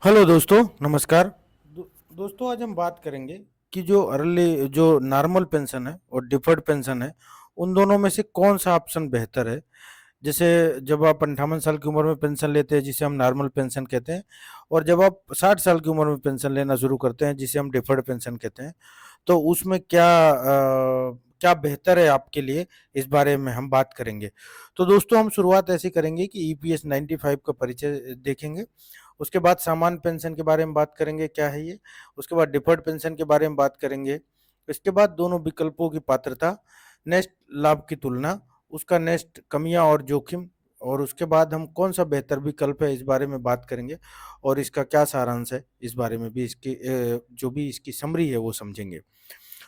Hello दोस्तों, नमस्कार। दोस्तों, आज हम बात करेंगे कि जो नॉर्मल पेंशन है और डिफर्ड पेंशन है, उन दोनों में से कौन सा ऑप्शन बेहतर है। जैसे जब आप 58 साल की उम्र में पेंशन लेते हैं, जिसे हम नॉर्मल पेंशन कहते हैं, और जब आप 60 साल की उम्र में पेंशन लेना शुरू करते हैं, जिसे हम डिफर्ड पेंशन कहते हैं, तो उसमें क्या बेहतर है आपके लिए, इस बारे में हम बात करेंगे। तो दोस्तों, हम शुरुआत ऐसी करेंगे कि ईपीएस 95 का परिचय देखेंगे। उसके बाद सामान्य पेंशन के बारे में बात करेंगे, क्या है ये। उसके बाद डिफर्ड पेंशन के बारे में बात करेंगे। इसके बाद दोनों विकल्पों की पात्रता, नेक्स्ट लाभ की तुलना, उसका नेक्स्ट कमियां और जोखिम, और उसके बाद हम कौन सा बेहतर विकल्प है, इस बारे में बात करेंगे। और इसका क्या सारांश है, इस बारे में भी जो भी इसकी समरी है वो समझेंगे।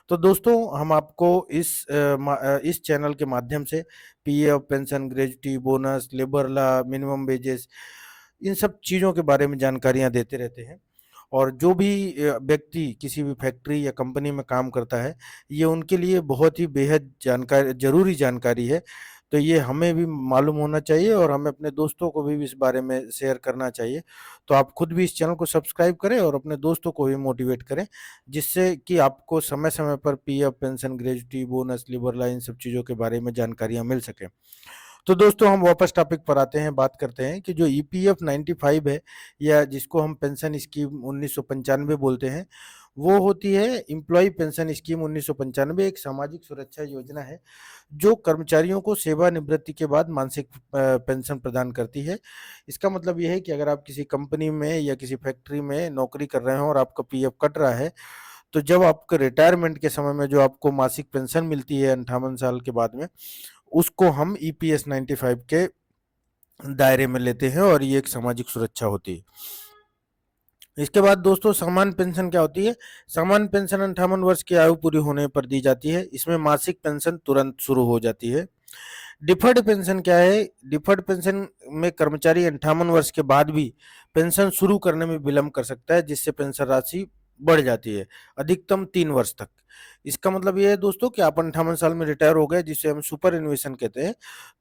तो दोस्तों, हम आपको इस चैनल के माध्यम से PF, pension, gratuity, bonus, labour law, minimum wages, इन सब चीज़ों के बारे में जानकारियाँ देते रहते हैं। और जो भी व्यक्ति किसी भी फैक्ट्री या कंपनी में काम करता है, ये उनके लिए बहुत ही बेहद जानकारी ज़रूरी जानकारी है। तो ये हमें भी मालूम होना चाहिए और हमें अपने दोस्तों को भी इस बारे में शेयर करना चाहिए। तो आप खुद भी इस चैनल को सब्सक्राइब करें और अपने दोस्तों को भी मोटिवेट करें, जिससे कि आपको समय-समय पर PF, pension, gratuity, bonus, labour law, इन सब चीज़ों के बारे में जानकारियाँ मिल सकें। तो दोस्तों, हम वापस टॉपिक पर आते हैं, बात करते हैं कि जो ईपीएफ 95 है, या जिसको हम पेंशन स्कीम 1995 बोलते हैं, वो होती है एम्प्लॉय पेंशन स्कीम 1995। एक सामाजिक सुरक्षा योजना है जो कर्मचारियों को सेवानिवृत्ति के बाद मासिक पेंशन प्रदान करती है। इसका मतलब ये है कि अगर आप किसी कंपनी में या किसी फैक्ट्री में नौकरी कर रहे हो और आपका पीएफ कट रहा है, तो जब आपके रिटायरमेंट के समय में जो आपको मासिक पेंशन मिलती है 58 साल के बाद में, उसको हम ईपीएस 95 के दायरे में लेते हैं और ये एक सामाजिक सुरक्षा होती है। इसके बाद दोस्तों, सामान्य पेंशन क्या होती है। सामान्य पेंशन 58 वर्ष की आयु पूरी होने पर दी जाती है। इसमें मासिक पेंशन तुरंत शुरू हो जाती है। डिफर्ड पेंशन क्या है। डिफर्ड पेंशन में कर्मचारी 58 वर्ष के बाद भी पेंशन शुरू करने में विलंब कर सकता है, जिससे पेंशन राशि बढ़ जाती है अधिकतम 3 वर्ष तक। इसका मतलब ये है दोस्तों कि आप 58 साल में रिटायर हो गए, जिसे हम सुपर एन्युएशन कहते हैं।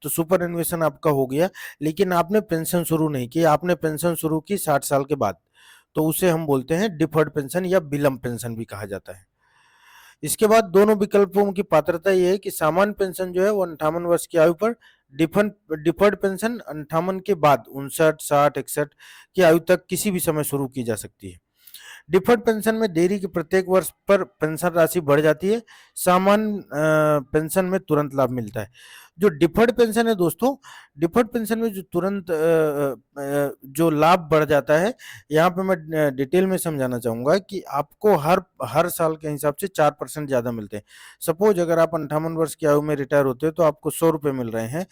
तो सुपर एन्युएशन आपका हो गया, लेकिन आपने पेंशन शुरू नहीं की, आपने पेंशन शुरू की 60 साल के बाद। तो उसे हम बोलते हैं डिफर्ड पेंशन, या विलंब पेंशन भी कहा जाता है। इसके बाद दोनों विकल्पों की पात्रता ये है कि सामान्य पेंशन जो है वो 58 वर्ष की आयु पर, डिफर्ड पेंशन 58 के बाद 59, 60, 61 की आयु तक किसी भी समय शुरू की जा सकती है। डिफर्ड पेंशन में देरी के प्रत्येक वर्ष पर पेंशन राशि बढ़ जाती है। सामान्य पेंशन में तुरंत लाभ मिलता है। जो डिफर्ड पेंशन है दोस्तों, डिफर्ड पेंशन में जो तुरंत जो लाभ बढ़ जाता है, यहाँ पे मैं डिटेल में समझाना चाहूँगा कि आपको हर हर साल के हिसाब से 4% ज़्यादा मिलते हैं। सपोज अगर आप 58 वर्ष की आयु में रिटायर होते हो तो आपको 100 रुपये मिल रहे हैं।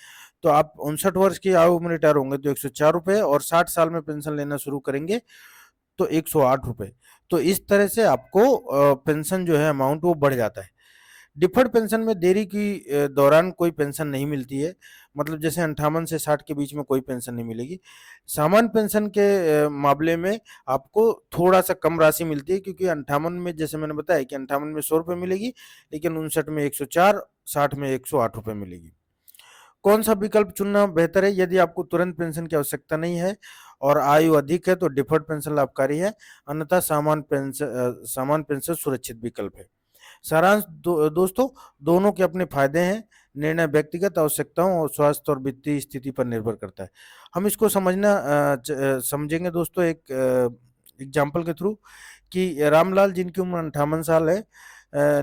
तो आप 59 वर्ष की आयु में रिटायर होंगे तो 104 रुपये, और 60 साल में पेंशन लेना शुरू करेंगे तो 108 रुपये। तो इस तरह से आपको पेंशन जो है अमाउंट वो बढ़ जाता है। डिफर्ड पेंशन में देरी की दौरान कोई पेंशन नहीं मिलती है। मतलब जैसे 58 से 60 के बीच में कोई पेंशन नहीं मिलेगी। सामान्य पेंशन के मामले में आपको थोड़ा-सा कम राशि मिलती है, क्योंकि 58 में जैसे मैंने बताया कि 58 में 100 रुपये मिलेगी, लेकिन 59 में 104, 60 में 108 रुपये मिलेगी। कौन-सा विकल्प चुनना बेहतर है? यदि आपको तुरंत पेंशन की आवश्यकता नहीं है और आयु अधिक है तो डिफर्ड पेंशन लाभकारी है, अन्यथा सामान्य पेंशन सुरक्षित विकल्प है। सारांश दोस्तों, दोनों के अपने फायदे हैं। निर्णय व्यक्तिगत आवश्यकताओं और स्वास्थ्य और वित्तीय स्थिति पर निर्भर करता है। हम इसको समझेंगे दोस्तों एक एग्जाम्पल के थ्रू, कि रामलाल, जिनकी उम्र 58 साल है,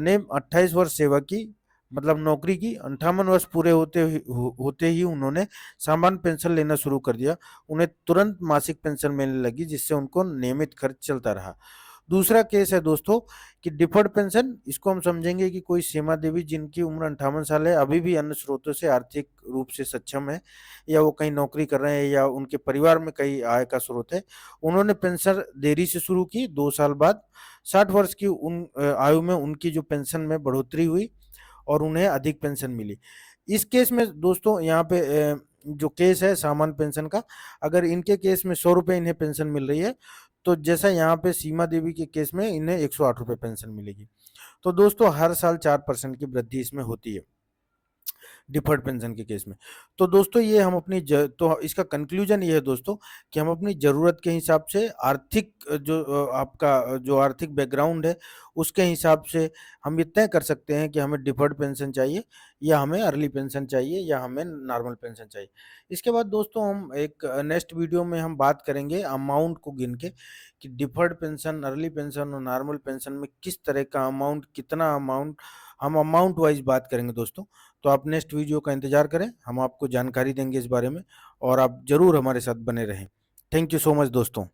ने 28 वर्ष सेवा की, मतलब नौकरी की। 58 वर्ष पूरे होते ही उन्होंने सामान्य पेंशन लेना शुरू कर दिया। उन्हें तुरंत मासिक पेंशन मिलने लगी, जिससे उनको नियमित खर्च चलता रहा। दूसरा केस है दोस्तों कि डिफर्ड पेंशन, इसको हम समझेंगे कि कोई सीमा देवी, जिनकी उम्र 58 साल है, अभी भी अन्य स्रोतों से आर्थिक रूप से सक्षम है, या वो कहीं नौकरी कर रहे हैं, या उनके परिवार में कई आय का स्रोत है। उन्होंने पेंशन देरी से शुरू की, 2 साल बाद 60 वर्ष की आयु में उनकी जो पेंशन में बढ़ोतरी हुई और उन्हें अधिक पेंशन मिली। इस केस में दोस्तों, यहाँ पे जो केस है सामान्य पेंशन का, अगर इनके केस में 100 रुपये इन्हें पेंशन मिल रही है, तो जैसा यहाँ पे सीमा देवी के केस में इन्हें 108 रुपये पेंशन मिलेगी। तो दोस्तों, हर साल 4% की वृद्धि इसमें होती है। डिफर्ड पेंशन के केस में। तो दोस्तों ये हम अपनी तो इसका कंक्लूजन ये है दोस्तों कि हम अपनी ज़रूरत के हिसाब से आर्थिक आपका जो आर्थिक बैकग्राउंड है उसके हिसाब से हम ये तय कर सकते हैं कि हमें डिफर्ड पेंशन चाहिए या हमें अर्ली पेंशन चाहिए या हमें नॉर्मल पेंशन चाहिए। इसके बाद दोस्तों हम एक नेक्स्ट वीडियो में हम बात करेंगे अमाउंट को गिन के कि डिफर्ड पेंशन, अर्ली पेंशन और नॉर्मल पेंशन में किस तरह का अमाउंट, कितना अमाउंट, हम अमाउंट वाइज बात करेंगे दोस्तों। तो आप नेक्स्ट वीडियो का इंतजार करें, हम आपको जानकारी देंगे इस बारे में और आप ज़रूर हमारे साथ बने रहें। थैंक यू सो मच दोस्तों।